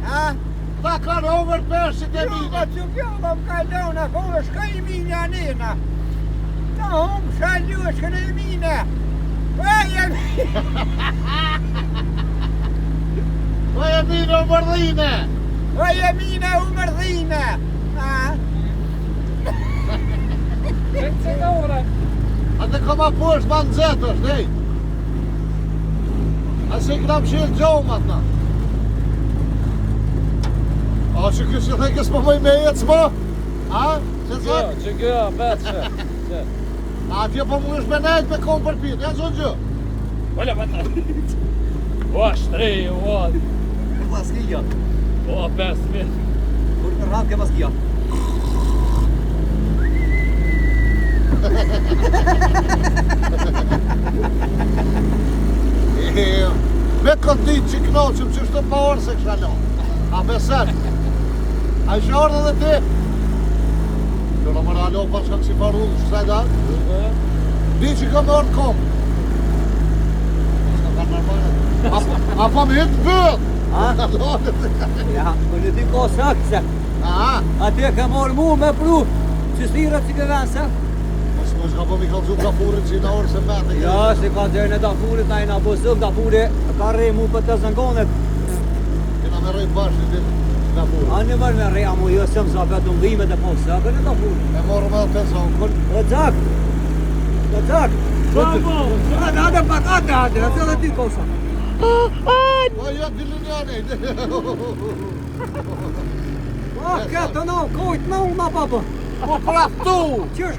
Ha? Ta kanë over peshqit e Jo, mine. ma që kjo më kalon, ako është ka i mine anena. Ta hum shalu është ka i mine. Vaje mine. Vaje mine u mërdhine. Vaje mine u mërdhine. Ha? Se ka ora. Atë kama poshtë ma nëzet është, nej. A se këna më shilë gjomë atë na. A që kështë që thekës më mëj me ecë më? A? Që të thakë? Që kjo, vetë që. A atje po më është me nejtë me komë për pitë, ja zonë gjë. Ola, vata. O, shtri, o. Maskia. O, 5.000. Kur të rratë ke maskia. Me këndit që knoqëm që shtë pa orë se kësha lo. A besen. A ishë orë dhe ti? Kjo në mëra lo pa shka kësi paru në shkësaj da? Di që ka me orë të komë. Ska ka nërmajnë. A pa me hitë bëtë? Ha? Ja, për në ty ko sakse. Ati e ka morë mu me pru. Që stirët që ke vense? Mos ka po mi kalëzu kafurit që i në orë se mete. Ja, se ka dherë në dafurit, na i na bësëm, dafurit ka rej mu për të zëngonet. Kena me rejtë bashkë në ditë kafurit. A në mërë me reja mu jo sëmë sa vetë në dhimet e posë, a për në dafurit. E morë me të zonë. O gjak, o gjak. Ate pak, ate dhe ti kosa. Po jo, dilinjani. O, këtë në, kojt në unë, papa. Po praftu! Qësh